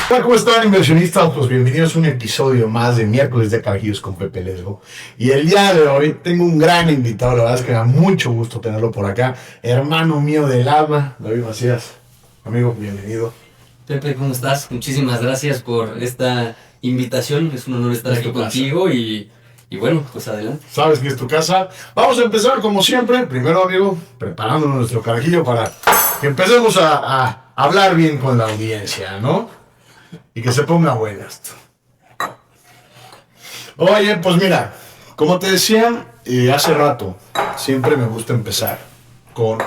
Hola, ¿cómo están, inversionistas? Pues bienvenidos a un episodio más de Miércoles de Carajillos con Pepe Lesgo. Y el día de hoy tengo un gran invitado, la verdad es que me da mucho gusto tenerlo por acá. Hermano mío del alma, David Macías. Amigo, bienvenido. Pepe, ¿cómo estás? Muchísimas gracias por esta invitación. Es un honor estar aquí contigo y bueno, pues adelante. Sabes que es tu casa. Vamos a empezar como siempre. Primero, amigo, preparándonos nuestro carajillo para que empecemos a hablar bien con la audiencia, ¿no? Y que se ponga buena esto. Oye, pues mira, como te decía hace rato, siempre me gusta empezar con,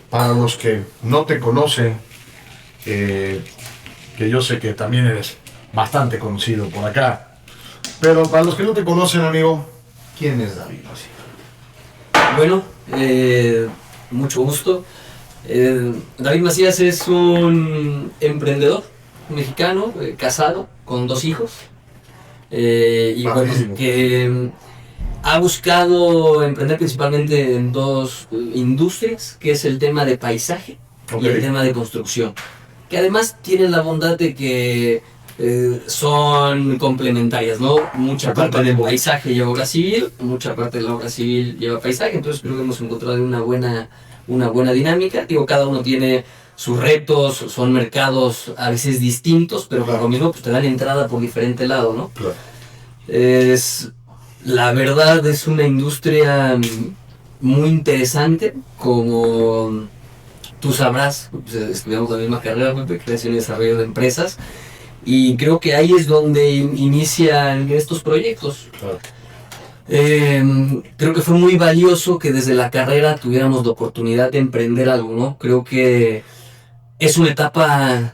para los que no te conocen, que yo sé que también eres bastante conocido por acá, pero para los que no te conocen, amigo, ¿quién es David Macías? Bueno, mucho gusto. David Macías es un emprendedor mexicano, casado, con 2 hijos. Y bueno, que ha buscado emprender principalmente en 2 industrias, que es el tema de paisaje y el tema de construcción, que además tienen la bondad de que son complementarias, ¿no? Mucha parte del paisaje lleva obra civil, mucha parte de la obra civil lleva paisaje, entonces creo que hemos encontrado una buena dinámica. Digo, cada uno tiene sus retos, son mercados a veces distintos, pero por lo mismo pues te dan entrada por diferente lado, ¿no? Claro. La verdad es una industria muy interesante, como tú sabrás, pues, estudiamos la misma carrera, creación y desarrollo de empresas, y creo que ahí es donde inician estos proyectos. Claro. Creo que fue muy valioso que desde la carrera tuviéramos la oportunidad de emprender algo, ¿no? Creo que es una etapa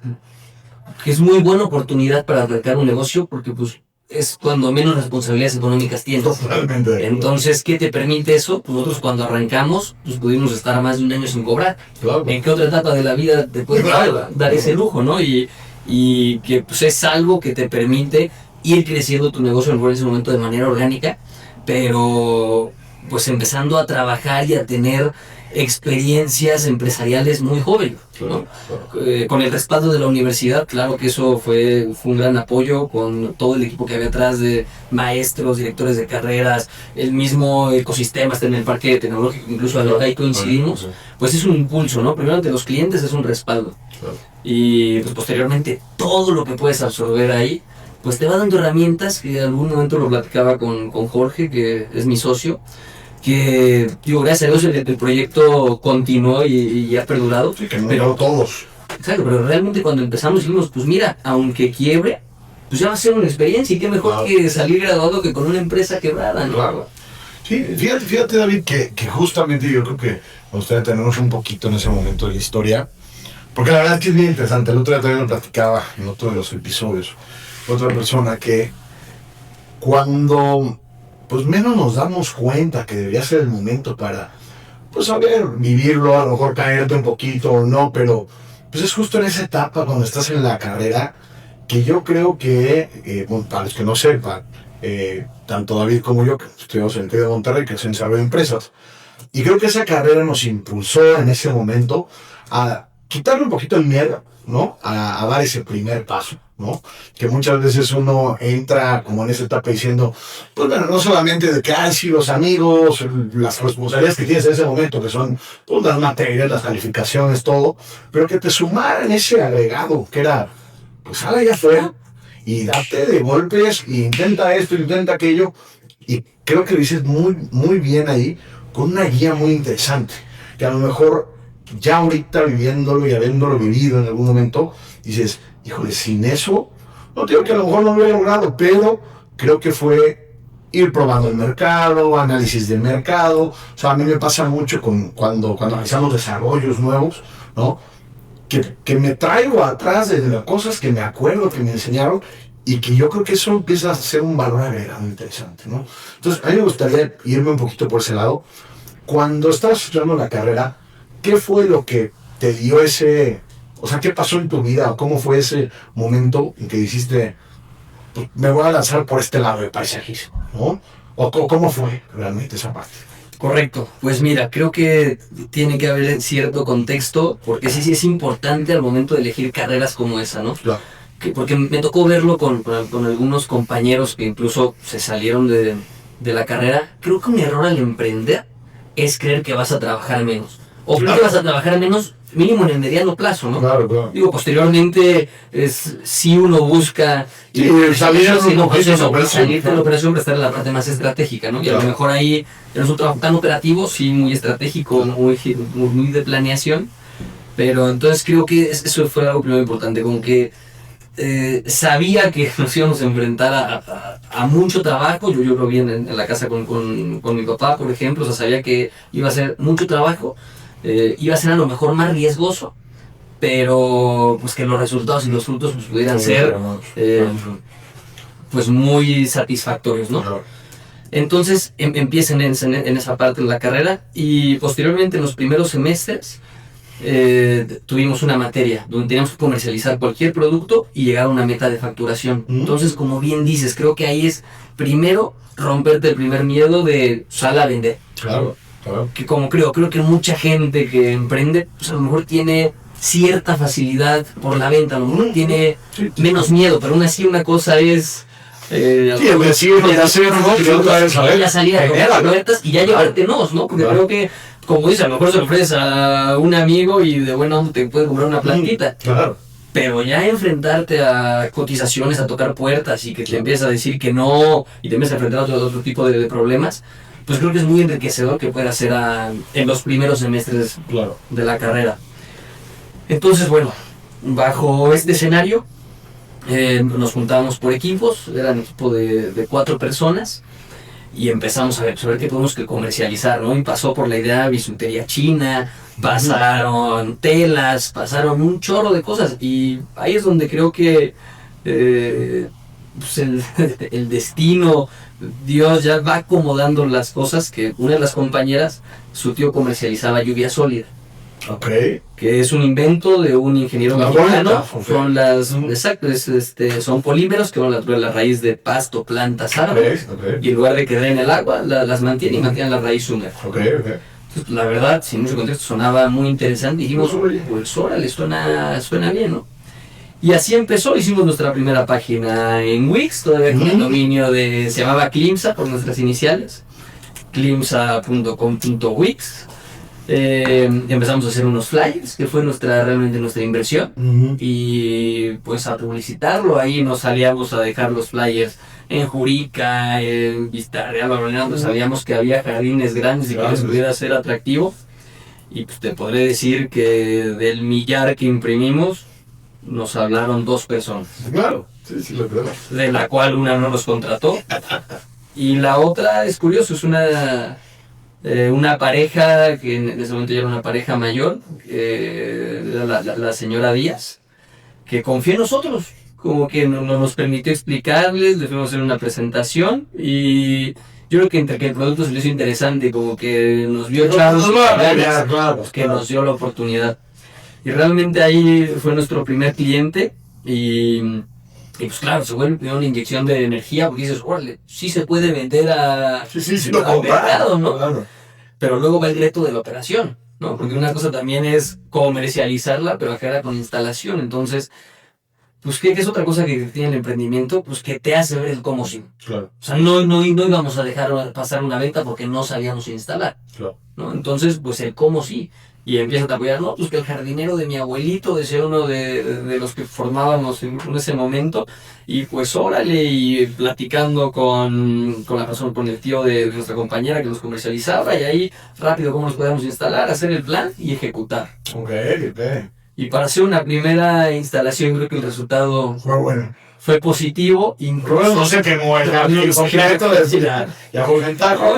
que es muy buena oportunidad para arrancar un negocio, porque pues es cuando menos responsabilidades económicas tienes. Totalmente. Entonces, ¿qué te permite eso? Pues nosotros cuando arrancamos, pues pudimos estar más de un año sin cobrar. Claro. ¿En qué otra etapa de la vida te puedes dar ese lujo, no? Y que pues es algo que te permite ir creciendo tu negocio en ese momento de manera orgánica, pero pues empezando a trabajar y a tener experiencias empresariales muy jóvenes, ¿no? Con el respaldo de la universidad, claro que eso fue un gran apoyo, con todo el equipo que había atrás de maestros, directores de carreras, el mismo ecosistema está en el parque tecnológico, incluso ahí coincidimos, pues es un impulso, ¿no? Primero ante los clientes es un respaldo, y pues posteriormente todo lo que puedes absorber ahí pues te va dando herramientas, que en algún momento lo platicaba con Jorge, que es mi socio, que digo, gracias a Dios el proyecto continuó y ha perdurado. Sí, que no pero todos. Exacto, pero realmente cuando empezamos dijimos, pues mira, aunque quiebre, pues ya va a ser una experiencia, y qué mejor que salir graduado que con una empresa quebrada, ¿no? Claro. Sí, fíjate David, que justamente yo creo que me gustaría tenernos un poquito en ese momento de la historia, porque la verdad es que es bien interesante. El otro día también lo platicaba en otro de los episodios, otra persona que cuando pues menos nos damos cuenta que debería ser el momento para, pues saber vivirlo, a lo mejor caerte un poquito o no, pero pues es justo en esa etapa cuando estás en la carrera, que yo creo que, bueno, para los que no sepan, tanto David como yo, que estudiamos en el TEC de Monterrey, que es en desarrollo de empresas, y creo que esa carrera nos impulsó en ese momento a quitarle un poquito el miedo, ¿no? A dar ese primer paso, ¿no? Que muchas veces uno entra como en esa etapa diciendo, pues bueno, no solamente de que, sí, los amigos, las responsabilidades que tienes en ese momento, que son pues, las materias, las calificaciones, todo, pero que te sumaran ese agregado, que era, pues sale allá afuera y date de golpes, y intenta esto, intenta aquello, y creo que lo dices muy bien ahí, con una guía muy interesante, que a lo mejor ya ahorita viviéndolo y habiéndolo vivido en algún momento, dices, híjole, sin eso, no digo que a lo mejor no lo he logrado, pero creo que fue ir probando el mercado, análisis del mercado. O sea, a mí me pasa mucho cuando analizamos desarrollos nuevos, ¿no? Que me traigo atrás de las cosas que me acuerdo que me enseñaron, y que yo creo que eso empieza a ser un valor agregado interesante, ¿no? Entonces, a mí me gustaría irme un poquito por ese lado. Cuando estabas estudiando la carrera, ¿qué fue lo que te dio ese, o sea, qué pasó en tu vida, o cómo fue ese momento en que dijiste, pues, me voy a lanzar por este lado de paisajismo, ¿no? O cómo fue realmente esa parte? Correcto, pues mira, creo que tiene que haber cierto contexto, porque sí es importante al momento de elegir carreras como esa, ¿no? Claro. porque me tocó verlo con algunos compañeros que incluso se salieron de la carrera. Creo que un error al emprender es creer que vas a trabajar menos. O creer que vas a trabajar menos mínimo en el mediano plazo, ¿no? Claro, claro. Digo, posteriormente, si uno busca salir de la operación, pero estar en la parte más estratégica, ¿no? Y a lo mejor ahí no es un trabajo tan operativo, sí, muy estratégico, muy de planeación. Pero entonces creo que eso fue algo primero importante, como que sabía que nos íbamos a enfrentar a mucho trabajo. Yo lo vi en la casa con mi papá, por ejemplo. O sea, sabía que iba a ser mucho trabajo, iba a ser a lo mejor más riesgoso, pero pues que los resultados y los frutos pues, pudieran ser pues muy satisfactorios, ¿no? Entonces empiezan en esa parte de la carrera, y posteriormente en los primeros semestres tuvimos una materia donde teníamos que comercializar cualquier producto y llegar a una meta de facturación. Entonces, como bien dices, creo que ahí es primero romperte el primer miedo de salir a vender. Claro. Que como creo que mucha gente que emprende, pues a lo mejor tiene cierta facilidad por la venta, a lo mejor tiene menos miedo, pero aún así una cosa es ya salir a tocar las puertas y ya llevártenos, ¿no? Porque creo que, como dices, a lo mejor se lo ofreces a un amigo y de buena onda te puede comprar una plantita. Claro. Pero ya enfrentarte a cotizaciones, a tocar puertas y que te empieza a decir que no y te empiezas a enfrentar a otro tipo de problemas, pues creo que es muy enriquecedor que pueda hacer en los primeros semestres de la carrera. Entonces, bueno, bajo este escenario, nos juntábamos por equipos, eran equipo de 4 personas, y empezamos a ver qué podemos comercializar, ¿no? Y pasó por la idea de bisutería china, pasaron telas, pasaron un chorro de cosas, y ahí es donde creo que pues el destino, Dios ya va acomodando las cosas, que una de las compañeras, su tío comercializaba lluvia sólida. Okay. Que es un invento de un ingeniero mexicano. Son polímeros que van a la raíz de pasto, plantas, árboles, y en lugar de quedar en el agua, las mantiene y mantiene la raíz húmeda. Entonces, la verdad, sin mucho contexto, sonaba muy interesante. Dijimos, pues órale, suena bien, ¿no? Y así empezó. Hicimos nuestra primera página en Wix, todavía con el dominio se llamaba Climsa, por nuestras iniciales, climsa.com.wix. Empezamos a hacer unos flyers, que fue realmente nuestra inversión, y pues a publicitarlo. Ahí nos salíamos a dejar los flyers en Jurica, en Vista Real, pues sabíamos que había jardines grandes y que les pudiera ser atractivo. Y pues te podré decir que del millar que imprimimos nos hablaron 2 personas. Claro, sí, lo creo. De la cual una no nos contrató, y la otra es curioso, es una pareja que en ese momento ya era una pareja mayor, la señora Díaz, que confió en nosotros, como que nos permitió explicarles, les fuimos a hacer una presentación, y yo creo que entre que el producto se le hizo interesante, como que nos vio echados, que nos dio la oportunidad. Y realmente ahí fue nuestro primer cliente, y pues claro, se vuelve una inyección de energía, porque dices, órale, sí se puede vender al mercado, ¿no? Claro. Pero luego va el reto de la operación, ¿no? Porque una cosa también es comercializarla, pero acá era con instalación. Entonces, pues ¿qué es otra cosa que tiene el emprendimiento? Pues que te hace ver el cómo sí. Claro. O sea, no íbamos a dejar pasar una venta porque no sabíamos instalar, ¿no? Entonces, pues el cómo sí. Y empiezas a apoyar, no, pues que el jardinero de mi abuelito, decía uno de los que formábamos en ese momento, y pues órale, y platicando con la persona, con el tío de nuestra compañera que nos comercializaba, y ahí rápido cómo nos podíamos instalar, hacer el plan y ejecutar. Okay. Y para hacer una primera instalación creo que el resultado fue positivo, incluso no se quemó el jardín completo de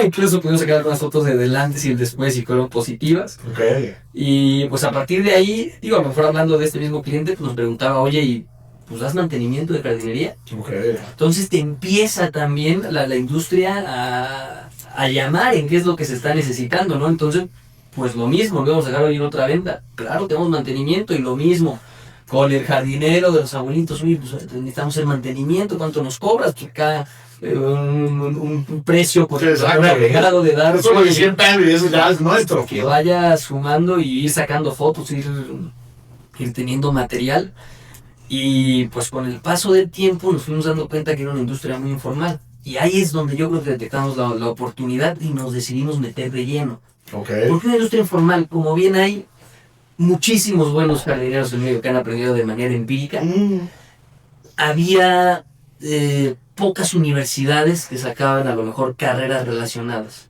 incluso pudimos sacar unas fotos de delante y el después y fueron positivas. Okay. Y pues a partir de ahí, a lo mejor hablando de este mismo cliente, pues nos preguntaba, oye, ¿y pues das mantenimiento de jardinería? Okay. Entonces te empieza también la industria a llamar en qué es lo que se está necesitando, ¿no? Entonces, pues lo mismo, vamos a dejar hoy en otra venta. Claro, tenemos mantenimiento, y lo mismo con el jardinero de los abuelitos, oye, pues necesitamos el mantenimiento, ¿cuánto nos cobras? Pues acá un precio por un agregado de dar. Eso de 100 pesos y eso ya es nuestro. Que vaya sumando y ir sacando fotos, ir teniendo material. Y pues con el paso del tiempo nos fuimos dando cuenta que era una industria muy informal. Y ahí es donde yo creo que detectamos la oportunidad y nos decidimos meter de lleno. Okay. Porque una industria informal, como bien hay muchísimos buenos jardineros en medio que han aprendido de manera empírica, había pocas universidades que sacaban a lo mejor carreras relacionadas.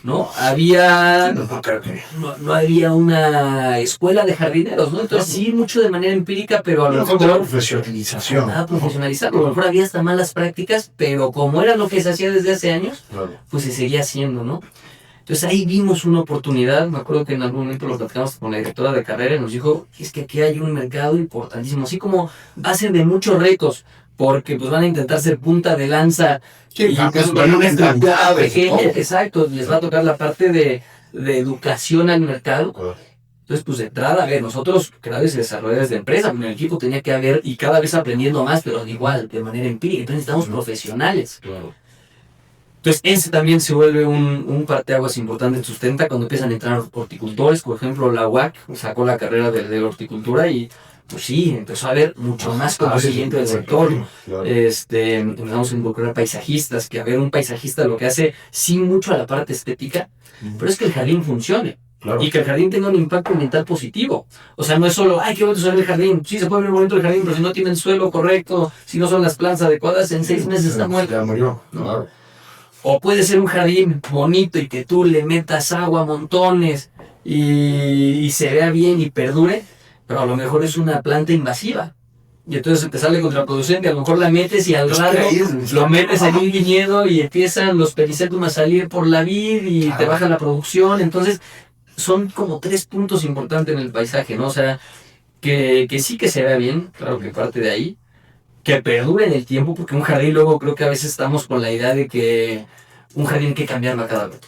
¿No? Había... No había una escuela de jardineros, ¿no? Entonces sí, mucho de manera empírica, pero a lo mejor... No profesionalización. Nada profesionalizado. A lo mejor había hasta malas prácticas, pero como era lo que se hacía desde hace años, pues se seguía haciendo, ¿no? Entonces ahí vimos una oportunidad. Me acuerdo que en algún momento lo platicamos con la directora de carrera y nos dijo, es que aquí hay un mercado importantísimo. Así como hacen de muchos retos, porque pues van a intentar ser punta de lanza y pues, con una estructura pequeña, exacto, les va a tocar la parte de educación al mercado. Entonces, pues de entrada, a ver, nosotros cada vez desarrolladores de empresa, en el equipo tenía que haber, y cada vez aprendiendo más, pero igual, de manera empírica. Entonces necesitamos profesionales. Claro. Entonces, ese también se vuelve un parteaguas importante en Sustenta cuando empiezan a entrar horticultores. Por ejemplo, la UAC sacó la carrera de horticultura y pues sí, empezó a haber mucho más conocimiento del sector. Claro. Empezamos a involucrar paisajistas, que a ver, un paisajista lo que hace sí mucho a la parte estética, pero es que el jardín funcione. Claro. Y que el jardín tenga un impacto ambiental positivo. O sea, no es solo, ay, qué bonito se ve el jardín. Sí, se puede ver bonito el jardín, pero si no tiene el suelo correcto, si no son las plantas adecuadas, en 6 meses está muerto. Ya murió, claro. O puede ser un jardín bonito y que tú le metas agua a montones y se vea bien y perdure, pero a lo mejor es una planta invasiva. Y entonces te sale contraproducente, a lo mejor la metes y al rato lo metes en un viñedo y empiezan los perisetum a salir por la vid y te baja la producción. Entonces son como 3 puntos importantes en el paisaje, ¿no? O sea, que sí que se vea bien, claro que parte de ahí, que perdure en el tiempo, porque un jardín luego creo que a veces estamos con la idea de que un jardín hay que cambiarlo a cada rato.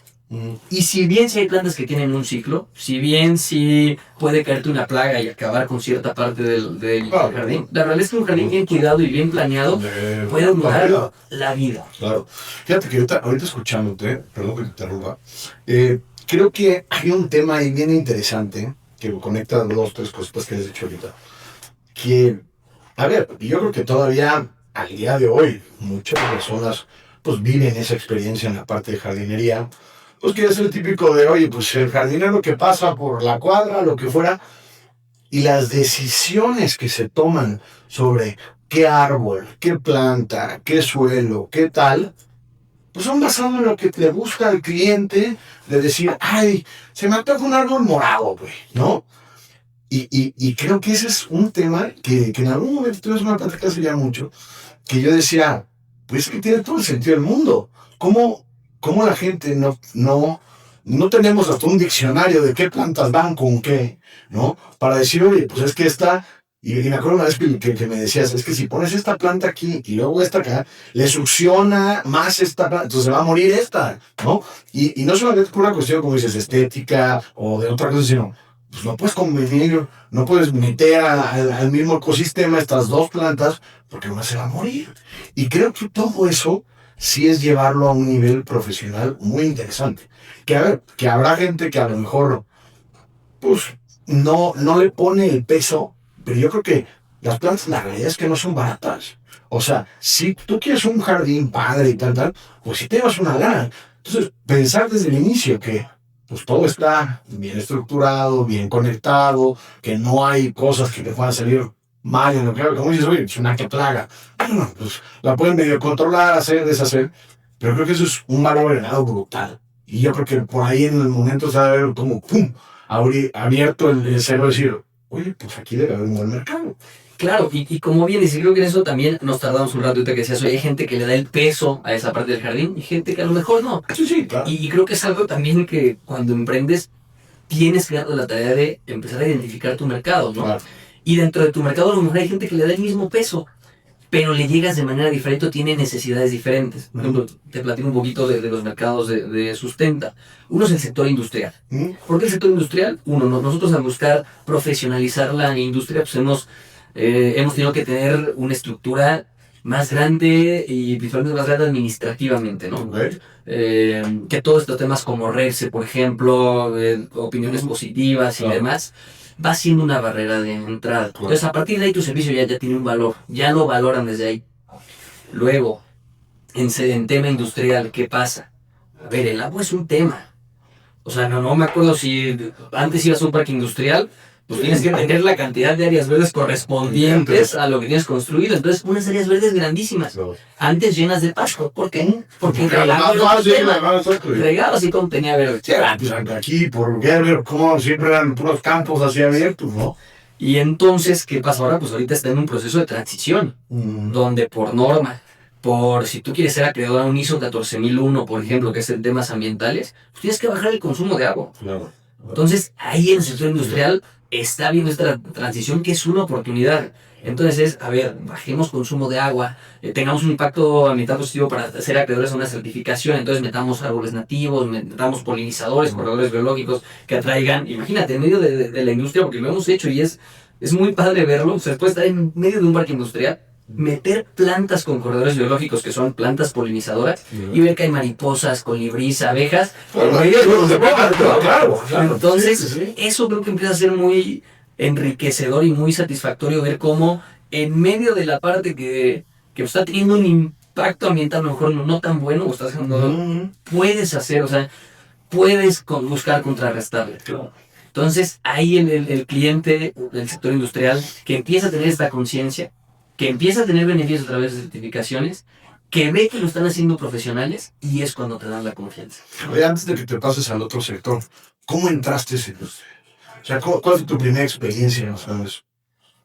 Y si bien sí hay plantas que tienen un ciclo, si bien sí puede caerte una plaga y acabar con cierta parte del jardín, la realidad es que un jardín bien cuidado y bien planeado puede durar la vida. Claro. Fíjate que ahorita escuchándote, perdón que te interrumpa, creo que hay un tema ahí bien interesante que conecta 2, 3 cosas que has dicho ahorita. Que, a ver, yo creo que todavía al día de hoy muchas personas pues viven esa experiencia en la parte de jardinería. Pues que es el típico de, oye, pues el jardinero que pasa por la cuadra, lo que fuera, y las decisiones que se toman sobre qué árbol, qué planta, qué suelo, qué tal, pues son basados en lo que le gusta al cliente, de decir, ay, se me antoja un árbol morado, güey, ¿no? Y creo que ese es un tema que en algún momento tuvimos una plática hace ya mucho, que yo decía, pues es que tiene todo el sentido del mundo. ¿Cómo la gente no tenemos hasta un diccionario de qué plantas van con qué, ¿no? Para decir, oye, pues es que esta, y me acuerdo una vez que me decías, es que si pones esta planta aquí y luego esta acá, le succiona más esta planta, entonces se va a morir esta, ¿no? Y no solamente por una cuestión, como dices, estética o de otra cosa, sino, pues no puedes convenir, no puedes meter al mismo ecosistema estas 2 plantas, porque una se va a morir. Y creo que todo eso sí es llevarlo a un nivel profesional muy interesante. Que a ver, que habrá gente que a lo mejor pues no le pone el peso, pero yo creo que las plantas la realidad es que no son baratas. O sea, si tú quieres un jardín padre y tal, pues si te llevas una lana. Entonces, pensar desde el inicio que pues todo está bien estructurado, bien conectado, que no hay cosas que te puedan salir mal en lo que, como dices, oye, es una que plaga. Bueno, pues la pueden medio controlar, hacer, deshacer, pero creo que eso es un valor agregado brutal. Y yo creo que por ahí en el momento se va a ver como, ¡pum!, abierto el cerebro y decir, oye, pues aquí debe haber un buen mercado. Claro, y como bien dices, creo que en eso también nos tardamos un rato, ahorita que decías, oye, hay gente que le da el peso a esa parte del jardín y gente que a lo mejor no. Sí, claro. Y creo que es algo también que cuando emprendes tienes que darte la tarea de empezar a identificar tu mercado, ¿no? Claro. Y dentro de tu mercado a lo mejor hay gente que le da el mismo peso, pero le llegas de manera diferente o tiene necesidades diferentes. Por ejemplo, te platico un poquito de los mercados de Sustenta. Uno es el sector industrial. ¿Por qué el sector industrial? Nosotros al buscar profesionalizar la industria, pues hemos tenido que tener una estructura más grande y principalmente más grande administrativamente, ¿no? Okay. Que todos estos temas como REPSE, por ejemplo, opiniones positivas y demás, va siendo una barrera de entrada. Entonces, a partir de ahí tu servicio ya tiene un valor, ya lo valoran desde ahí. Luego, en tema industrial, ¿qué pasa? A ver, el agua es un tema. O sea, no me acuerdo si antes ibas a un parque industrial, pues tienes que tener la cantidad de áreas verdes correspondientes a lo que tienes construido. Entonces, unas áreas verdes grandísimas, antes llenas de pasto. ¿Por qué? Porque regados y todo tenía verde. Sí, pues aquí por Gerber, como siempre eran puros campos así abiertos, ¿no? Y entonces, ¿qué pasa ahora? Pues ahorita está en un proceso de transición, donde por norma, si tú quieres ser acreedor a un ISO 14001, por ejemplo, que es en temas ambientales, pues tienes que bajar el consumo de agua. Claro. Entonces, ahí en el sector industrial está viendo esta transición que es una oportunidad. Entonces, a ver, bajemos consumo de agua, tengamos un impacto ambiental positivo para ser acreedores a una certificación, entonces metamos árboles nativos, metamos polinizadores, corredores biológicos que atraigan, imagínate, en medio de la industria, porque lo hemos hecho y es muy padre verlo, o sea, después estar en medio de un parque industrial, meter plantas con corredores biológicos, que son plantas polinizadoras, y ver que hay mariposas, colibríes, abejas. Entonces, eso creo que empieza a ser muy enriquecedor y muy satisfactorio ver cómo en medio de la parte que está teniendo un impacto ambiental a lo mejor no tan bueno, o estás haciendo, puedes hacer, o sea, puedes buscar contrarrestarle. Entonces, ahí el cliente del sector industrial que empieza a tener esta conciencia, que empieza a tener beneficios a través de certificaciones, que ve que lo están haciendo profesionales, y es cuando te dan la confianza. Oye, antes de que te pases al otro sector, ¿cómo entraste a esa industria? O sea, ¿cuál fue tu primera experiencia? ¿Sabes?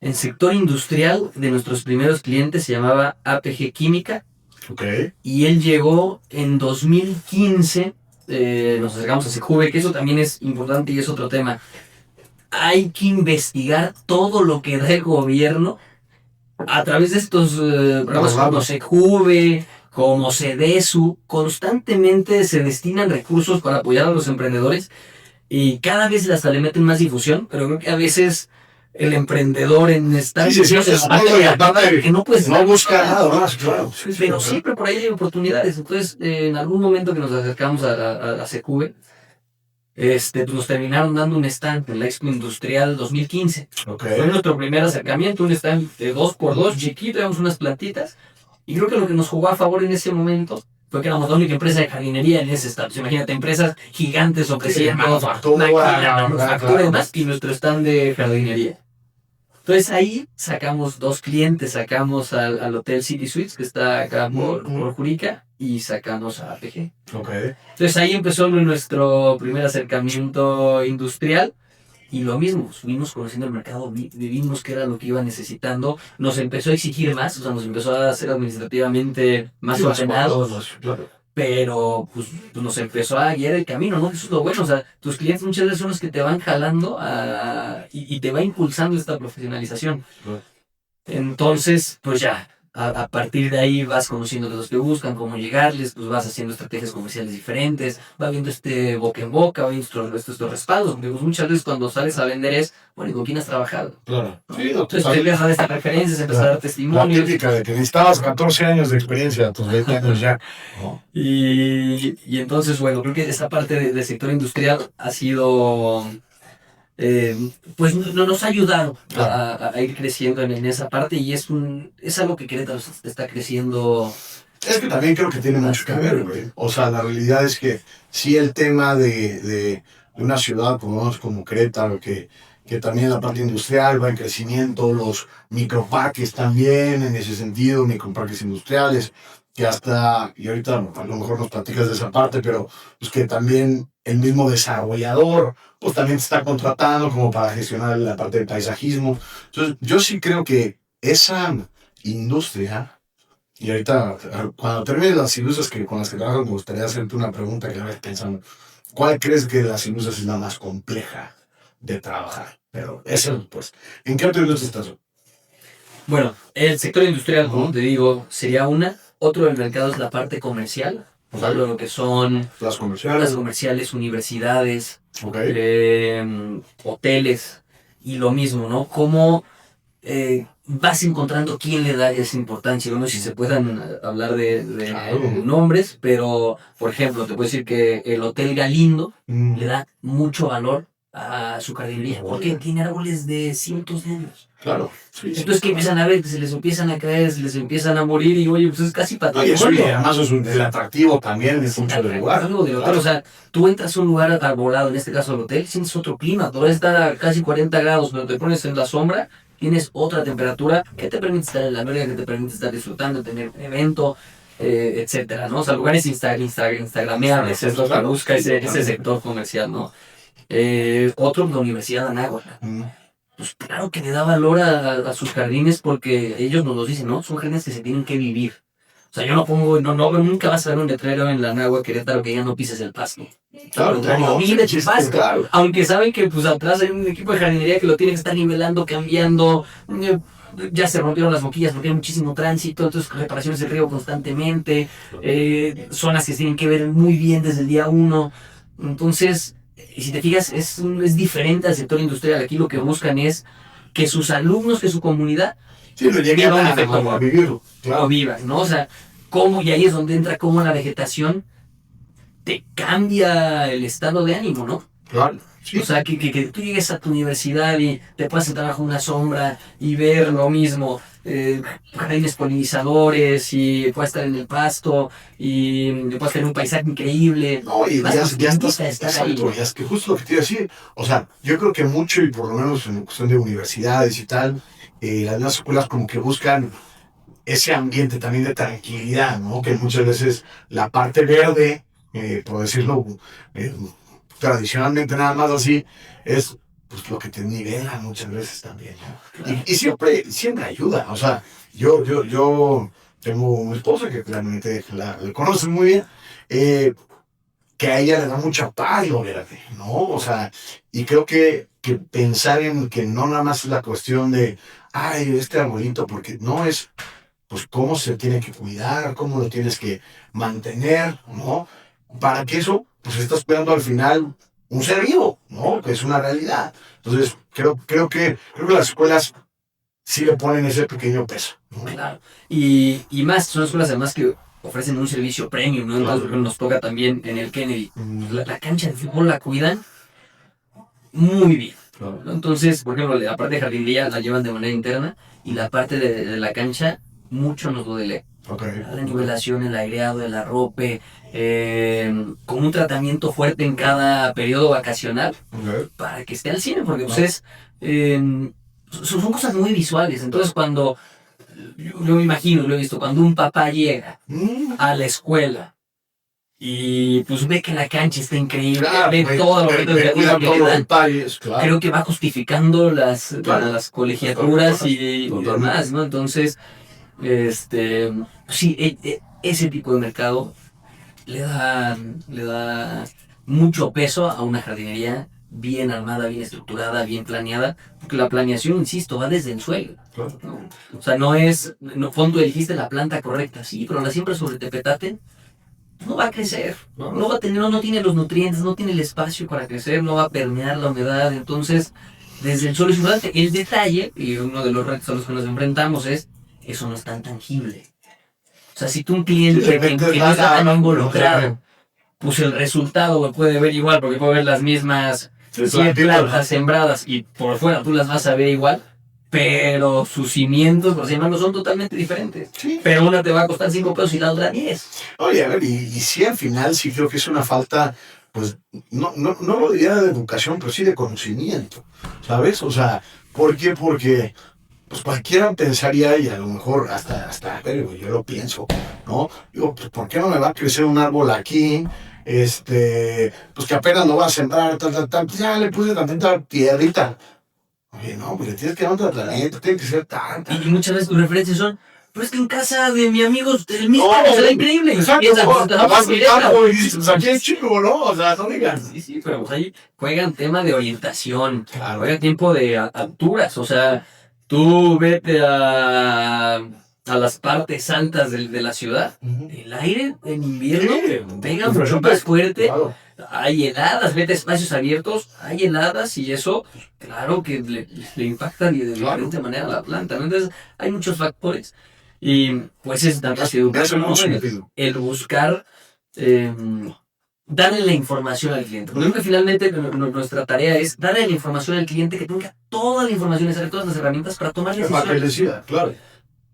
El sector industrial de nuestros primeros clientes se llamaba APG Química. Okay. Y él llegó en 2015, nos acercamos a Sejuve, que eso también es importante y es otro tema. Hay que investigar todo lo que da el gobierno a través de estos programas como Sejuve, como Sedesu. Constantemente se destinan recursos para apoyar a los emprendedores y cada vez hasta le meten más difusión, pero creo que a veces el emprendedor en esta que no puedes no busca nada más, claro. Pero siempre por ahí hay oportunidades. Entonces, en algún momento que nos acercamos a Sejuve, pues nos terminaron dando un stand en la Expo Industrial 2015. Fue nuestro primer acercamiento, un stand de 2x2, chiquito, éramos unas plantitas. Y creo que lo que nos jugó a favor en ese momento fue que éramos la única empresa de jardinería en ese stand. Imagínate, empresas gigantes ofreciendo manufactura y demás, y nuestro stand de jardinería. Entonces ahí sacamos 2 clientes, sacamos al Hotel City Suites, que está acá por Jurica, y sacamos a APG. Entonces ahí empezó nuestro primer acercamiento industrial, y lo mismo, subimos conociendo el mercado, vimos qué era lo que iba necesitando, nos empezó a exigir más, o sea, nos empezó a hacer administrativamente más ordenados. Pero pues nos empezó a guiar el camino, ¿no? Eso es lo bueno, o sea, tus clientes muchas veces son los que te van jalando y te va impulsando esta profesionalización. Entonces, pues ya, a partir de ahí vas conociendo de los que buscan, cómo llegarles, pues vas haciendo estrategias comerciales diferentes, va viendo boca en boca, va viendo estos respaldos, porque pues muchas veces cuando sales a vender es, bueno, ¿y con quién has trabajado? Claro. Sí, entonces te empiezas a dar estas referencias, empezar a dar testimonios. La típica de que necesitabas 14 años de experiencia, tus 20 años ya. Y entonces, bueno, creo que esta parte del sector industrial ha sido... pues nos ha ayudado a ir creciendo en esa parte, y es algo que Querétaro está creciendo. Es que también creo que tiene mucho que ver, güey. O sea, la realidad es que sí, el tema de una ciudad como Querétaro, que también la parte industrial va en crecimiento, los microparques también, en ese sentido, microparques industriales, que hasta, y ahorita a lo mejor nos platicas de esa parte, pero pues que también el mismo desarrollador pues también te está contratando como para gestionar la parte del paisajismo. Entonces yo sí creo que esa industria, y ahorita cuando termine las industrias con las que trabajo, me gustaría hacerte una pregunta que vez pensando, ¿cuál crees que de las industrias es la más compleja de trabajar? Pero eso, pues, ¿en qué otra industria estás? Bueno, el sector industrial, como te digo, sería una. Otro del mercado es la parte comercial, lo que son las comerciales, universidades, hoteles, y lo mismo, ¿no? Cómo vas encontrando quién le da esa importancia. No sé si se puedan hablar de nombres, pero, por ejemplo, te puedo decir que el Hotel Galindo le da mucho valor a su jardinería, porque tiene árboles de cientos de años. Claro, sí, sí. Entonces que empiezan a ver, que se les empiezan a caer, se les empiezan a morir y oye, pues es casi No, y eso, y patrimonio. además es el atractivo también es mucho del lugar. Algo del hotel, Claro. o sea, tú entras a un lugar arbolado, en este caso el hotel, sientes otro clima, todo estar a casi 40 grados, pero te pones en la sombra, tienes otra temperatura que te permite estar en la alberca, que te permite estar disfrutando, tener un evento, etcétera, ¿no? O sea, lugares instagrameables, es lo que busca ese sector comercial, ¿no? Otro, la Universidad de Anáhuac. Pues claro que le da valor a sus jardines porque ellos nos lo dicen, ¿no? Son jardines que se tienen que vivir. O sea, yo no pongo, nunca vas a ver un letrero en la Anáhuac Querétaro que ya no pises el pasto. Claro, No, vive tu pasto. claro. Aunque saben que pues atrás hay un equipo de jardinería que lo tiene que estar nivelando, cambiando. Ya se rompieron las boquillas porque hay muchísimo tránsito, entonces reparaciones de riego constantemente, zonas que se tienen que ver muy bien desde el día uno. Entonces, si te fijas, es diferente al sector industrial. Aquí lo que buscan es que sus alumnos, que su comunidad Sí, lo llegué viva un a efecto vivirlo. o Claro. vivan, ¿no? O sea, cómo, y ahí es donde entra cómo la vegetación te cambia el estado de ánimo, ¿no? Claro. Sí. O sea, que tú llegues a tu universidad y te puedas sentar bajo una sombra y ver lo mismo, jardines polinizadores y puedas estar en el pasto y puedas tener un paisaje increíble. No, y Vas ya a estás, estar ahí. exacto, ya es que justo lo que te iba a decir, o sea, yo creo que mucho, y por lo menos en cuestión de universidades y tal, las nuevas escuelas como que buscan ese ambiente también de tranquilidad, ¿no? Que muchas veces la parte verde, por decirlo tradicionalmente nada más así, es pues lo que te nivela muchas veces también, ¿no? Y siempre ayuda, o sea, yo tengo una esposa que claramente la conoce muy bien, que a ella le da mucha paz lo verde, ¿no? O sea, y creo que pensar en que no nada más es la cuestión de, ay, este arbolito, porque no es, pues, cómo se tiene que cuidar, cómo lo tienes que mantener, ¿no? Para que eso, pues, estás cuidando al final un ser vivo, ¿no? Que es una realidad. Entonces, creo que las escuelas sí le ponen ese pequeño peso, ¿no? Claro. Y más, son escuelas además que ofrecen un servicio premium, ¿no? Entonces, por ejemplo, nos toca también en el Kennedy. La cancha de fútbol la cuidan muy bien. Claro. ¿No? Entonces, por ejemplo, la parte de jardinería la llevan de manera interna y la parte de la cancha mucho nos lo delega. Okay. La nivelación, el aireado, el arrope, con un tratamiento fuerte en cada periodo vacacional Okay. para que esté al cine, porque pues son cosas muy visuales. Entonces cuando, yo me imagino, lo he visto, cuando un papá llega a la escuela y pues ve que la cancha está increíble, Claro, ve todo lo que cuidan le todos los dan, detalles, claro. creo que va justificando Claro. las colegiaturas y Totalmente. demás, ¿no? Entonces, sí, ese tipo de mercado le da mucho peso a una jardinería bien armada, bien estructurada, bien planeada, porque la planeación, insisto, va desde el suelo. Claro. ¿No? O sea, no es, no, fondo elegiste la planta correcta, sí, pero la siembra sobre tepetate no va a crecer, no va a tener, no tiene los nutrientes, no tiene el espacio para crecer, no va a permear la humedad, entonces desde el suelo es importante. El detalle, y uno de los retos a los que nos enfrentamos es, eso no es tan tangible. O sea, si tú un cliente que no está tan involucrado, pues el resultado lo puede ver igual, porque puede ver las mismas 100 plantas sembradas y por fuera tú las vas a ver igual, pero sus cimientos, por ejemplo, son totalmente diferentes. Sí. Pero una te va a costar 5 pesos y la otra 10. Oye, a ver, y sí, al final sí creo que es una falta, pues, no lo diría de educación, pero sí de conocimiento, ¿sabes? O sea, ¿por qué? Porque pues cualquiera pensaría, y a lo mejor hasta pero yo lo pienso, ¿no? Digo, pues, ¿por qué no me va a crecer un árbol aquí? Pues que apenas lo va a sembrar, pues ya le puse tantita piedrita. Oye, no, pues le tienes que dar un tratamiento, tiene que ser tanta. Y muchas veces tus referencias son, pero es que en casa de mi amigo el mismo se ve increíble. Exacto, pues aquí es chico, ¿no? O sea, no digan. Sí, pero pues ahí juegan tema de orientación, Claro. juega tiempo de alturas, o sea, tú vete a las partes altas de la ciudad, el aire en invierno pega mucho más fuerte, Claro. hay heladas, vete a espacios abiertos, hay heladas y eso, pues, claro que le impacta de diferente manera a la planta, ¿no? Entonces hay muchos factores y pues es nada más educación, ¿no? El buscar darle la información al cliente. Porque creo que finalmente nuestra tarea es darle la información al cliente, que tenga toda la información necesaria, todas las herramientas para tomar decisiones. Para que él decida, claro.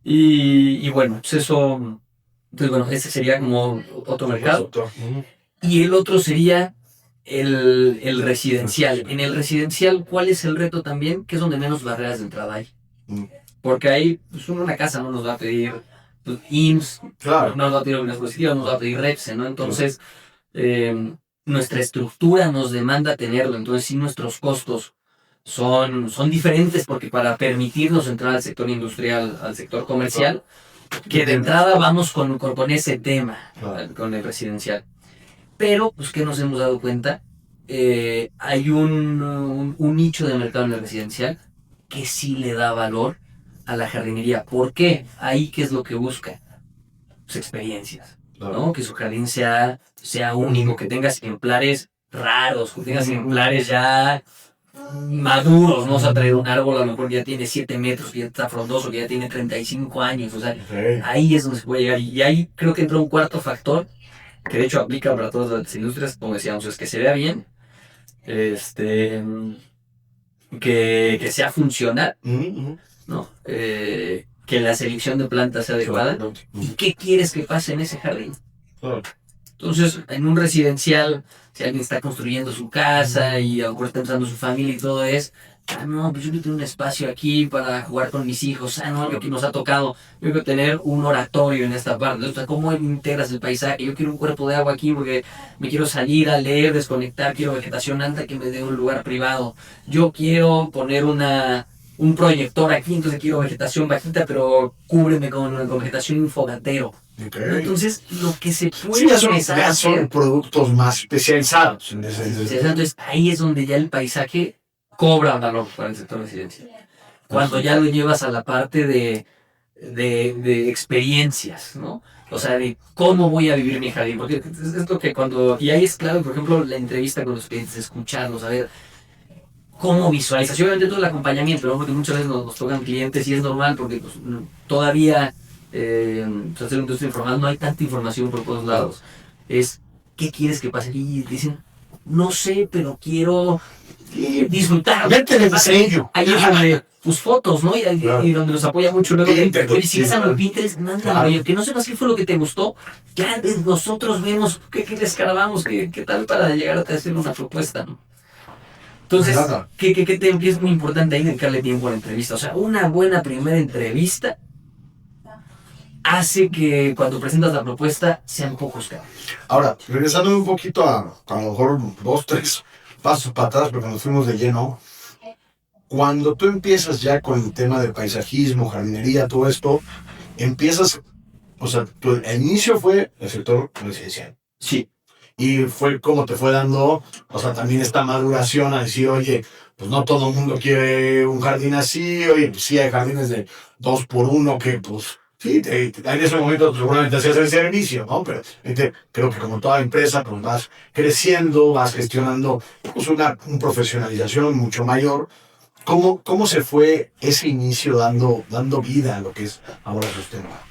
Y bueno, pues eso... Entonces, bueno, ese sería como otro mercado. Y el otro sería el residencial. En el residencial, ¿cuál es el reto también? Que es donde menos barreras de entrada hay. Porque ahí, pues una casa no nos va a pedir pues, IMSS, claro. no nos va a pedir una dispositiva, no nos va a pedir REPSE, ¿no? Entonces, nuestra estructura nos demanda tenerlo. Entonces, sí, nuestros costos son diferentes, porque para permitirnos entrar al sector industrial, al sector comercial, que de entrada vamos con ese tema, con el residencial. Pero, pues, ¿qué nos hemos dado cuenta? Hay un nicho de mercado en el residencial que sí le da valor a la jardinería. ¿Por qué? Ahí, ¿qué es lo que busca? Pues experiencias, ¿no? Que su jardín sea único, que tengas ejemplares raros, que tengas ejemplares ya maduros, ¿no? O sea, traer un árbol a lo mejor ya tiene 7 metros, que ya está frondoso, que ya tiene 35 años, o sea, ahí es donde se puede llegar. Y ahí creo que entra un cuarto factor, que de hecho aplica para todas las industrias, como decíamos, es que se vea bien, que sea funcional, ¿no? Que la selección de plantas sea adecuada. ¿Y qué quieres que pase en ese jardín? Entonces, en un residencial, si alguien está construyendo su casa y a lo mejor está empezando su familia y todo es, no, pues yo quiero tener un espacio aquí para jugar con mis hijos, no, algo que nos ha tocado, yo quiero tener un oratorio en esta parte, o sea, ¿cómo integras el paisaje? Yo quiero un cuerpo de agua aquí porque me quiero salir a leer, desconectar, quiero vegetación alta que me dé un lugar privado, yo quiero poner un proyector aquí, entonces quiero vegetación bajita, pero cúbreme con vegetación infogatero. Entonces, lo que se puede ya son productos más especializados. Entonces, ahí es donde ya el paisaje cobra valor para el sector residencial. Cuando ya lo llevas a la parte de experiencias, ¿no? O sea, de cómo voy a vivir mi jardín. Porque es lo que y ahí es clave, por ejemplo, la entrevista con los clientes, escucharlos, a ver cómo visualizas. Obviamente todo el acompañamiento, ¿no? Porque muchas veces nos tocan clientes y es normal porque pues, todavía hacer una industria informal no hay tanta información por todos lados. Es, ¿qué quieres que pase? Y dicen, no sé, pero quiero disfrutar. Ahí es donde tus fotos, ¿no? Y donde nos apoya mucho luego. Pero si ves a los Pinterest, mándalo, que no sepas qué fue lo que te gustó. Ya nosotros vemos qué descargamos, qué tal para llegar a hacer una propuesta, ¿no? Entonces, ¿qué es muy importante ahí dedicarle tiempo a la entrevista? O sea, una buena primera entrevista hace que cuando presentas la propuesta sean pocos cambios. Ahora, regresando un poquito a lo mejor 2, 3 pasos para atrás, porque nos fuimos de lleno. Cuando tú empiezas ya con el tema de paisajismo, jardinería, todo esto, empiezas, o sea, el inicio fue el sector residencial. Sí. Y fue como te fue dando, o sea, también esta maduración a decir, oye, pues no todo el mundo quiere un jardín así, oye, pues sí hay jardines de 2x1 que, pues, sí, en ese momento seguramente hacías el servicio, ¿no? Pero creo que como toda empresa, pues vas creciendo, vas gestionando pues una profesionalización mucho mayor. ¿Cómo se fue ese inicio dando vida a lo que es ahora Sustenua?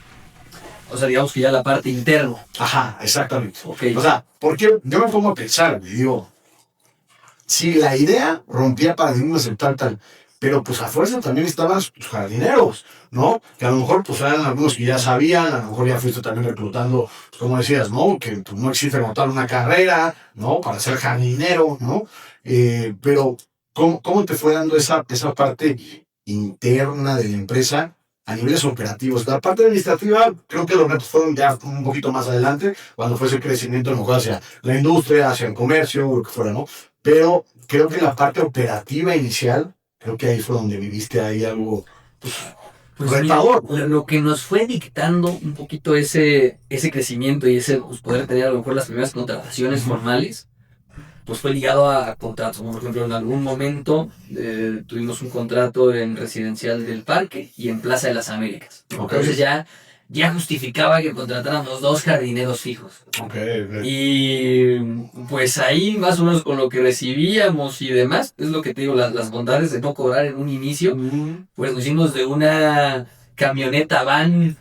O sea, digamos que ya la parte interna. Ajá, exactamente. Okay. O sea, porque yo me pongo a pensar, y digo, si la idea rompía paradigmas en tal, pero pues a fuerza también estaban los jardineros, ¿no? Que a lo mejor pues eran algunos que ya sabían, a lo mejor ya fuiste también reclutando, pues, como decías, ¿no? Que pues, no existe como tal una carrera, ¿no? Para ser jardinero, ¿no? Pero, ¿cómo te fue dando esa parte interna de la empresa a niveles operativos? La parte administrativa, creo que los retos fueron ya un poquito más adelante, cuando fue ese crecimiento a lo mejor hacia la industria, hacia el comercio, o lo que fuera, ¿no? Pero creo que la parte operativa inicial, creo que ahí fue donde viviste ahí algo pues retador. Mira, lo que nos fue dictando un poquito ese crecimiento y ese pues, poder tener a lo mejor las primeras contrataciones formales, pues fue ligado a contratos. Por ejemplo, en algún momento tuvimos un contrato en Residencial del Parque y en Plaza de las Américas. Okay. Entonces ya justificaba que contratáramos 2 jardineros fijos. Okay. Y pues ahí más o menos con lo que recibíamos y demás, es lo que te digo, las bondades de no cobrar en un inicio, pues nos hicimos de una camioneta van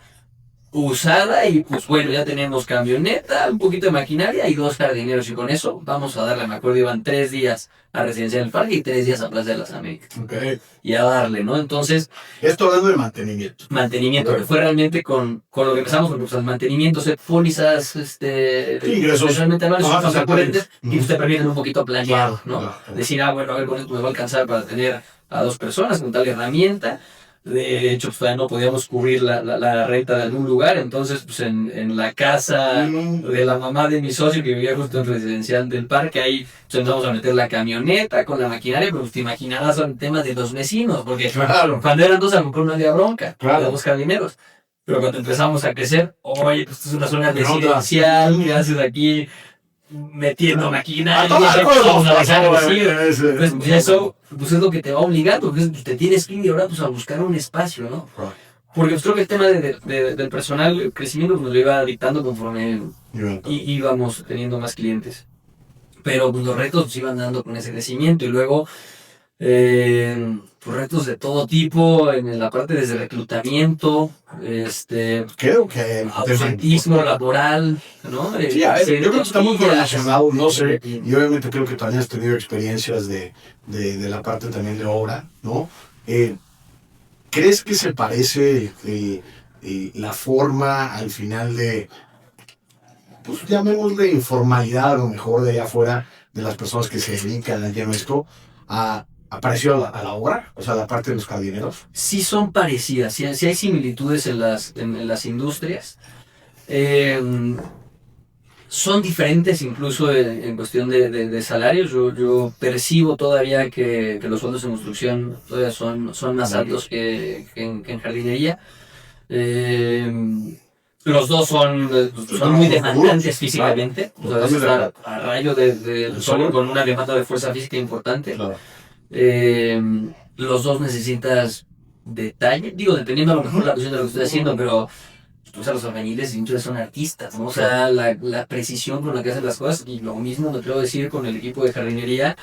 usada y pues bueno, ya tenemos camioneta, un poquito de maquinaria y 2 jardineros y con eso vamos a darle, me acuerdo, iban 3 días a Residencial del Parque y 3 días a Plaza de las Américas. Okay. Y a darle, ¿no? Entonces... Esto hablando de mantenimiento. Mantenimiento, que fue realmente con lo que empezamos, porque pues, el mantenimiento, pólizas, ingresos anuales, recurrentes, y pues te permiten un poquito planear, ¿no? Claro. Decir, bueno, a ver, con esto me va a alcanzar para tener a 2 personas con tal herramienta. De hecho, pues todavía no podíamos cubrir la renta de algún lugar, entonces pues en la casa de la mamá de mi socio que vivía justo en Residencial del Parque, ahí pues, empezamos a meter la camioneta con la maquinaria, pero pues, te imaginarás, son temas de los vecinos, porque cuando eran 2 a lo mejor no había bronca, había 2 jardineros, pero cuando empezamos a crecer, oye, pues esto es una zona residencial, ¿qué haces aquí? Metiendo maquinaria, pues eso pues es lo que te va obligando, porque te tienes que ir ahora pues a buscar un espacio, ¿no? Porque pues, creo que el tema del personal, el crecimiento nos lo iba dictando conforme íbamos teniendo más clientes, pero pues, los retos nos iban dando con ese crecimiento y luego pues, retos de todo tipo en la parte desde reclutamiento, creo que ausentismo laboral, ¿no? Sí, yo creo que está muy relacionado, no sé, y obviamente creo que también has tenido experiencias de la parte también de obra, ¿no? ¿Crees que se parece la forma al final de, pues llamémosle informalidad a lo mejor de allá afuera, de las personas que se dedican a esto, parecido a la obra, o sea, la parte de los jardineros? Sí son parecidas, sí hay similitudes en las industrias. Son diferentes incluso en cuestión de salarios. Yo percibo todavía que los sueldos en construcción todavía son más altos que en jardinería. Los dos son muy demandantes físicamente. O sea, estar a rayo del sol con una demanda de fuerza física importante. Claro. Los dos necesitas detalle, digo, dependiendo a lo mejor la cuestión de lo que estoy haciendo, pero o sea, los albañiles entonces son artistas, ¿no? O sea, la precisión con la que hacen las cosas, y lo mismo me quiero decir con el equipo de jardinería.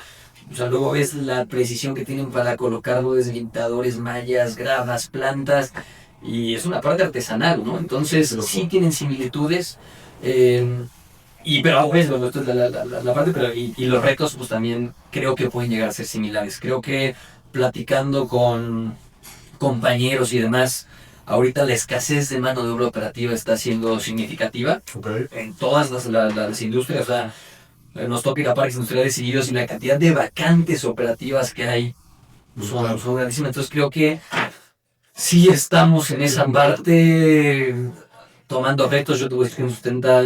O sea, luego ves la precisión que tienen para colocar deslimitadores, mallas, gravas, plantas, y es una parte artesanal, ¿no? Entonces sí tienen similitudes. Pero a veces, bueno, esto es la parte, pero y los retos pues también creo que pueden llegar a ser similares. Creo que platicando con compañeros y demás, ahorita la escasez de mano de obra operativa está siendo significativa en todas las industrias. O sea, nos toca ir a parques industriales seguidos y la cantidad de vacantes operativas que hay son grandísimas. Entonces creo que sí estamos en esa parte tomando retos. Yo te voy a decir que en Sustenta,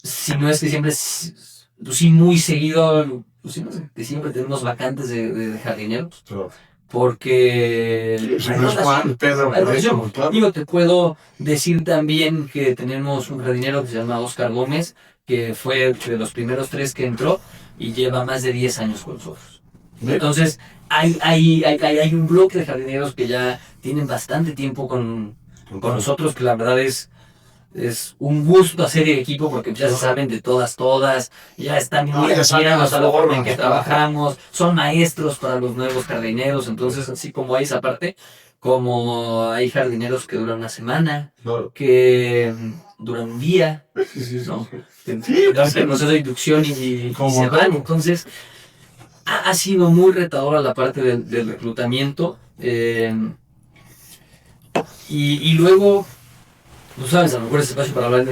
si no es que siempre, pues sí, muy seguido, pues sí, que siempre tenemos vacantes de jardineros. Claro. Porque digo, te puedo decir también que tenemos un jardinero que se llama Oscar Gómez, que fue de los primeros 3 que entró y lleva más de 10 años con nosotros. Entonces hay un bloque de jardineros que ya tienen bastante tiempo con nosotros, que la verdad es un gusto hacer el equipo porque ya se saben de todas, ya están muy afiados a la forma en que trabajamos, son maestros para los nuevos jardineros. Entonces, así como hay esa parte, como hay jardineros que duran una semana, que duran un día, ¿no? El proceso de inducción y se van. Entonces, ha sido muy retadora la parte del reclutamiento. Y luego, tú sabes, a lo mejor ese espacio para hablar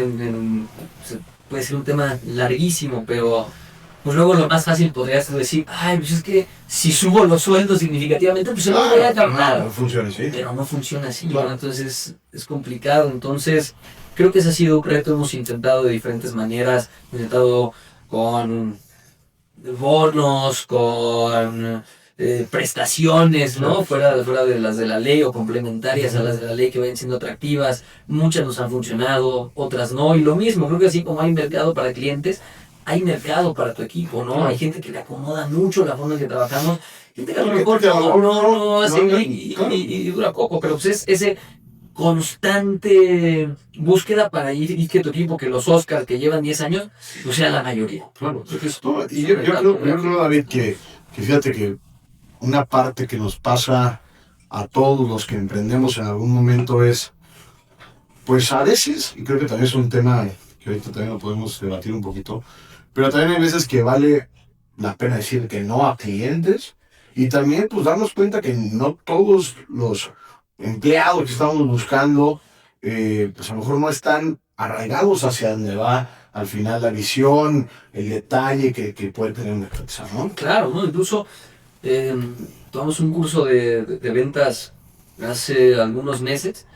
puede ser un tema larguísimo, pero pues luego lo más fácil podría ser decir, pues es que si subo los sueldos significativamente, pues no voy a ganar. No funciona así. Pero no funciona así, ¿no? Entonces es complicado. Entonces creo que ese ha sido un reto. Hemos intentado de diferentes maneras, hemos intentado con bonos, con prestaciones, ¿no? Fuera de las de la ley o complementarias a las de la ley que vayan siendo atractivas. Muchas nos han funcionado, otras no. Y lo mismo, creo que así como hay mercado para clientes, hay mercado para tu equipo, ¿no? Hay gente que le acomoda mucho la forma en que trabajamos, gente que a lo mejor no hace y dura poco, pero pues es ese constante búsqueda para ir y que tu equipo, que los Oscars que llevan 10 años, pues sea la mayoría. Claro, y yo creo, David, que fíjate que una parte que nos pasa a todos los que emprendemos en algún momento es pues a veces, y creo que también es un tema que ahorita también lo podemos debatir un poquito, pero también hay veces que vale la pena decir que no a clientes y también pues darnos cuenta que no todos los empleados que estamos buscando, pues a lo mejor no están arraigados hacia donde va al final la visión, el detalle que puede tener una empresa, ¿no? Claro, ¿no? Incluso tomamos un curso de ventas hace algunos meses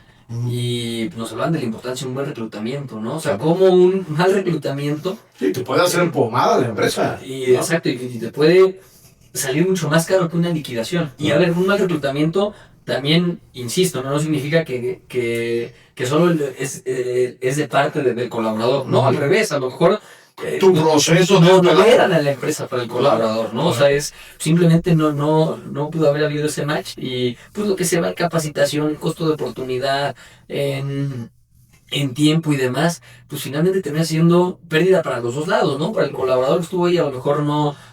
y nos hablaban de la importancia de un buen reclutamiento, ¿no? O sea, como un mal reclutamiento... Sí, te puede hacer pomada la empresa. Y, exacto, y te puede salir mucho más caro que una liquidación. Y a ver, un mal reclutamiento también, insisto, no significa que solo es de parte del colaborador. No, al revés, a lo mejor... tu proceso no era la empresa para el colaborador, ¿no? O sea, simplemente no pudo haber habido ese match y pues lo que se va en capacitación, costo de oportunidad, en tiempo y demás, pues finalmente termina siendo pérdida para los dos lados, ¿no? Para el colaborador que estuvo ahí a lo mejor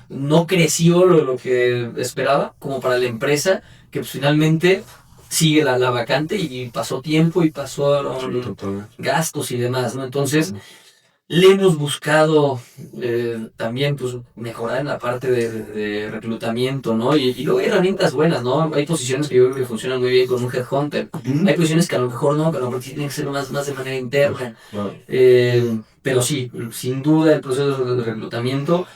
no creció lo que esperaba, como para la empresa que pues finalmente sigue la vacante y pasó tiempo y pasaron gastos y demás, ¿no? Entonces... Le hemos buscado también pues mejorar en la parte de reclutamiento, ¿no? Y luego hay herramientas buenas, ¿no? Hay posiciones que yo creo que funcionan muy bien con un headhunter. Hay posiciones que a lo mejor no, que a lo mejor tienen que ser más de manera interna. Pero sí, sin duda el proceso de reclutamiento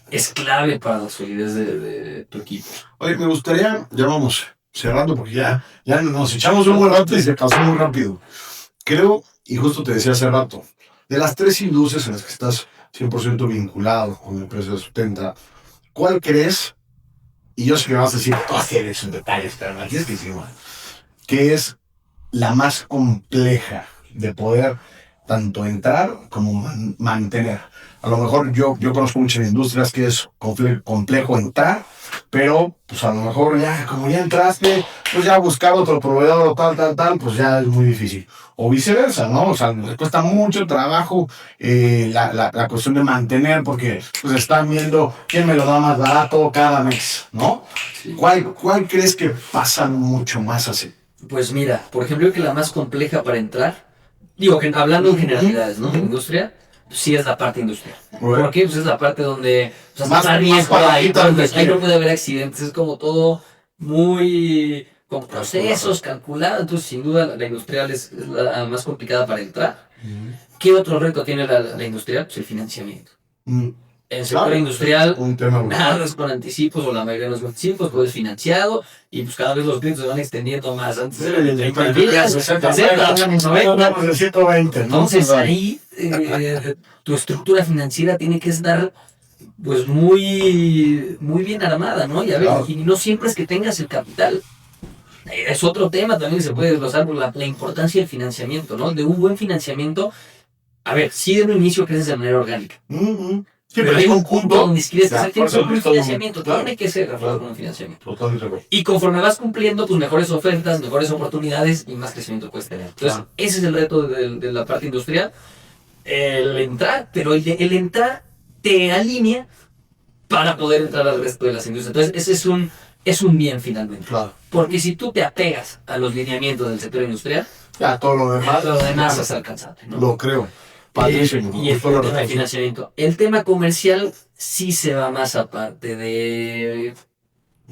es clave para la solidez de tu equipo. Oye, me gustaría, ya vamos cerrando porque ya nos echamos un buen rato y se pasó muy rápido. Creo, y justo te decía hace rato, de las 3 industrias en las que estás 100% vinculado con la empresa de Sustenta, ¿cuál crees? Y yo sé que me vas a decir, todas tienen sus detalles, pero me tienes que decir, que es la más compleja de poder tanto entrar como mantener. A lo mejor yo conozco muchas industrias que es complejo entrar, pero pues a lo mejor ya, como ya entraste, pues ya buscar otro proveedor o tal, pues ya es muy difícil. O viceversa, ¿no? O sea, les cuesta mucho trabajo la cuestión de mantener porque pues están viendo quién me lo da más barato cada mes, ¿no? Sí. ¿Cuál crees que pasa mucho más así? Pues mira, por ejemplo, creo que la más compleja para entrar, digo, que hablando en generalidades, ¿no? En industria, sí es la parte industrial. Bueno. ¿Por qué? Pues es la parte donde o sea, más riesgo, ahí no no puede haber accidentes, es como todo muy con procesos calculados, entonces sin duda la industrial es la más complicada para entrar. ¿Qué otro reto tiene la industrial? Pues el financiamiento. En el sector industrial, un tema nada es con anticipos, o la mayoría de los anticipos, todo es financiado, y pues cada vez los clientes se van extendiendo más. Antes era de 30 días, 120. Entonces ahí tu estructura financiera tiene que estar pues muy bien armada, ¿no? Y a ver, y no siempre es que tengas el capital. Es otro tema también que se puede desglosar por la importancia del financiamiento, ¿no? De un buen financiamiento. A ver, sí de un inicio creces de manera orgánica. Sí, pero hay un punto donde si quieres hacer un financiamiento, tiene que ser reforzado con un financiamiento. Y conforme vas cumpliendo, pues mejores ofertas, mejores oportunidades y más crecimiento puedes tener. Entonces, ese es el reto de la parte industrial. El entrar, pero el entrar te alinea para poder entrar al resto de las industrias. Entonces, ese es un bien finalmente. Claro. Porque si tú te apegas a los lineamientos del sector industrial, ya todo lo demás es alcanzable, ¿no? Lo creo. Y el tema de financiamiento. El tema comercial sí se va más aparte de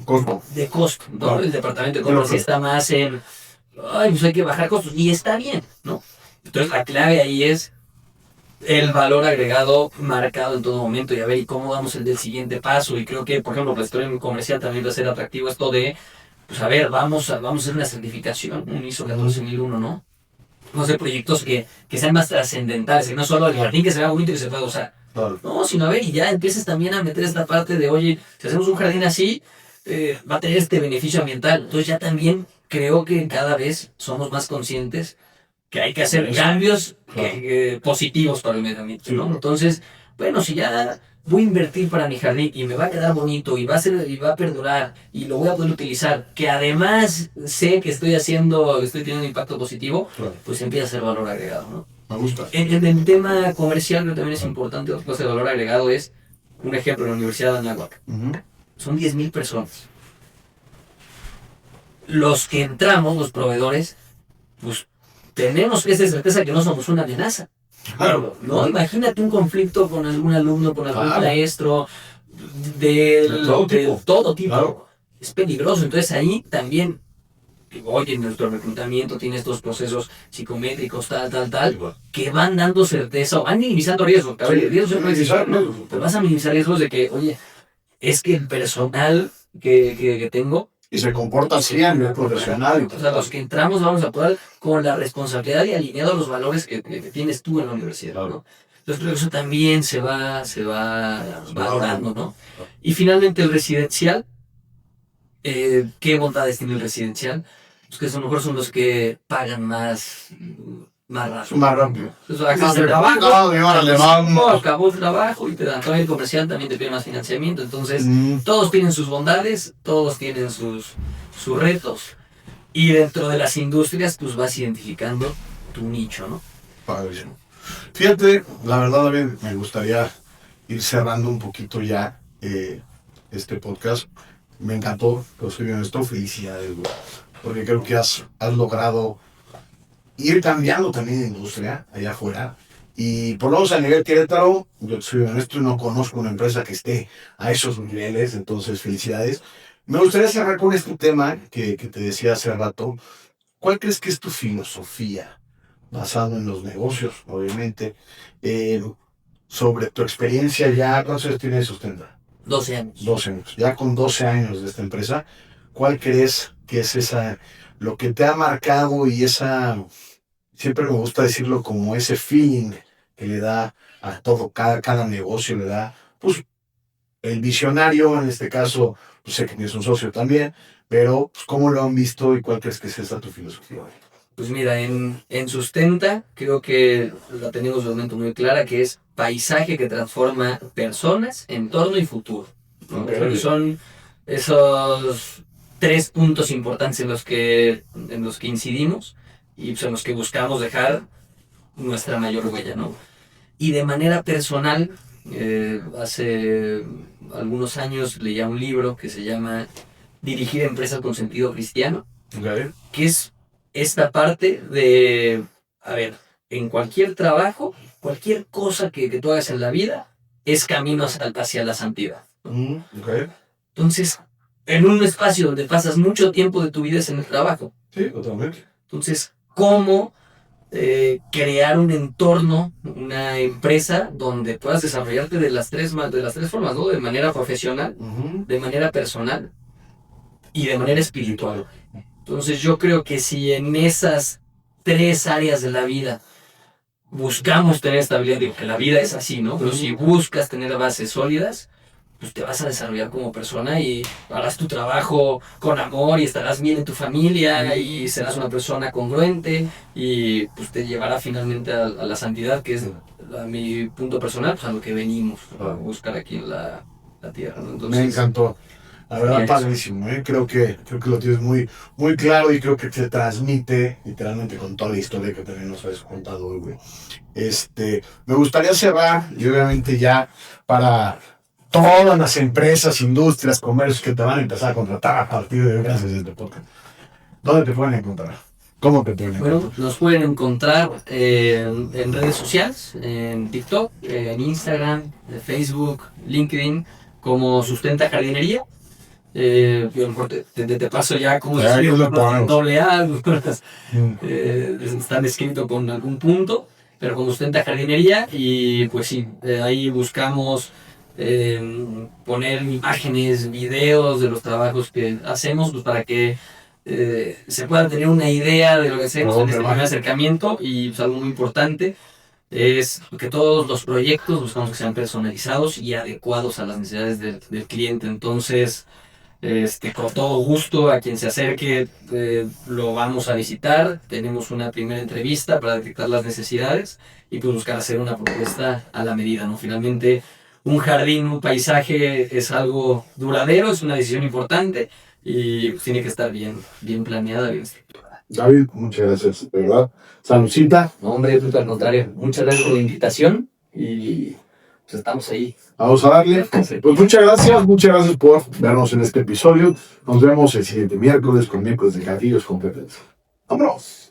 costo. De costo, ¿no? Claro. El departamento de comercio está más en, pues hay que bajar costos y está bien, ¿no? Entonces la clave ahí es el valor agregado marcado en todo momento y a ver y cómo damos el del siguiente paso. Y creo que, por ejemplo, la historia comercial también va a ser atractivo esto de, pues a ver, vamos a hacer una certificación, un ISO 14001, ¿no? Vamos a hacer proyectos que sean más trascendentales, que no solo el jardín que se vea bonito y que se pueda usar. Claro. No, sino a ver, y ya empieces también a meter esta parte de, oye, si hacemos un jardín así, va a tener este beneficio ambiental. Entonces ya también creo que cada vez somos más conscientes que hay que hacer cambios positivos para el medio ambiente, ¿no? Entonces, bueno, si ya voy a invertir para mi jardín y me va a quedar bonito y va a perdurar y lo voy a poder utilizar, que además sé que estoy teniendo un impacto positivo, pues empieza a ser valor agregado, ¿no? Me gusta. En el tema comercial creo que también es importante, otra cosa de valor agregado es, un ejemplo, en la Universidad de Anáhuac. Son 10,000 personas. Los que entramos, los proveedores, pues tenemos que tener certeza que no somos una amenaza. Claro. ¿No? Imagínate un conflicto con algún alumno, con algún maestro, de todo tipo. Claro. Es peligroso. Entonces ahí también, oye, en nuestro reclutamiento tiene estos procesos psicométricos, tal, que van dando certeza, o van minimizando riesgos. Pero vas a minimizar riesgos de que, oye, es que el personal que tengo, y se comporta así a nivel profesional. O sea, los que entramos vamos a poder con la responsabilidad y alineado a los valores que tienes tú en la universidad, ¿no? Entonces creo que eso también se va valorando, ¿no? Y finalmente el residencial, ¿qué bondades tiene el residencial? Pues que a lo mejor son los que pagan más rápido. Más rápido. Entonces, acabas el trabajo, acabó el trabajo y te dan. El comercial también te pide más financiamiento. Entonces, todos tienen sus bondades, todos tienen sus retos. Y dentro de las industrias, pues vas identificando tu nicho, ¿no? Padrísimo. Fíjate, la verdad, David, me gustaría ir cerrando un poquito ya este podcast. Me encantó, pero soy bien honesto, felicidades, güey. Porque creo que has logrado ir cambiando también de industria allá afuera. Y por lo menos a nivel Querétaro, yo soy honesto y no conozco una empresa que esté a esos niveles, entonces felicidades. Me gustaría cerrar con este tema que te decía hace rato. ¿Cuál crees que es tu filosofía, basado en los negocios, obviamente, sobre tu experiencia ya? ¿Cuántos años tienes Sustenta? 12 años. 12 años. Ya con 12 años de esta empresa, ¿cuál crees que es lo que te ha marcado y siempre me gusta decirlo como ese feeling que le da a todo, cada negocio le da, pues, el visionario, en este caso, pues sé que tienes un socio también, pero pues, ¿cómo lo han visto y cuál crees que es esa tu filosofía? Pues mira, en Sustenta creo que la tenemos de momento muy clara, que es paisaje que transforma personas, entorno y futuro, ¿no? Okay. Creo que son esos 3 puntos importantes en los que incidimos y pues, en los que buscamos dejar nuestra mayor huella, ¿no? Y de manera personal, hace algunos años leía un libro que se llama Dirigir empresas con sentido cristiano, Okay. que es esta parte de, a ver, en cualquier trabajo, cualquier cosa que tú hagas en la vida, es camino hacia la santidad. Okay. Entonces, en un espacio donde pasas mucho tiempo de tu vida es en el trabajo. Sí, totalmente. Entonces, ¿cómo crear un entorno, una empresa donde puedas desarrollarte de las tres formas, ¿no? De manera profesional, de manera personal y de manera espiritual. Entonces yo creo que si en esas 3 áreas de la vida buscamos tener estabilidad, digo que la vida es así, ¿no? Pero si buscas tener bases sólidas, pues te vas a desarrollar como persona y harás tu trabajo con amor y estarás bien en tu familia y serás una persona congruente y pues te llevará finalmente a la santidad, que es a mi punto personal, pues a lo que venimos a buscar aquí en la tierra, ¿no? Entonces, me encantó. La verdad, padrísimo, ¿eh? Creo que lo tienes muy, muy claro y creo que se transmite literalmente con toda la historia que también nos has contado hoy, güey. Me gustaría cerrar y obviamente ya para todas las empresas, industrias, comercios que te van a empezar a contratar a partir de gracias a este podcast. ¿Dónde te pueden encontrar? ¿Cómo te pueden encontrar? Bueno, nos pueden encontrar en redes sociales, en TikTok, en Instagram, en Facebook, LinkedIn, como Sustenta Jardinería. Yo te paso ya como doble A, están escritos con algún punto, pero como Sustenta Jardinería, y pues sí, ahí buscamos poner imágenes, videos de los trabajos que hacemos, pues para que se pueda tener una idea de lo que hacemos en este primer acercamiento. Y pues, algo muy importante es que todos los proyectos buscamos que sean personalizados y adecuados a las necesidades del cliente. Entonces, con todo gusto, a quien se acerque lo vamos a visitar. Tenemos una primera entrevista para detectar las necesidades y pues buscar hacer una propuesta a la medida, ¿no? Finalmente, un jardín, un paisaje es algo duradero, es una decisión importante y pues, tiene que estar bien planeada, bien estructurada. David, muchas gracias, de verdad. Saludcita. No, hombre, al contrario, muchas gracias por la invitación y pues estamos ahí. Vamos a darle. Pues muchas gracias por vernos en este episodio. Nos vemos el siguiente miércoles con Miércoles de Gatillos con Pepe. ¡Vámonos!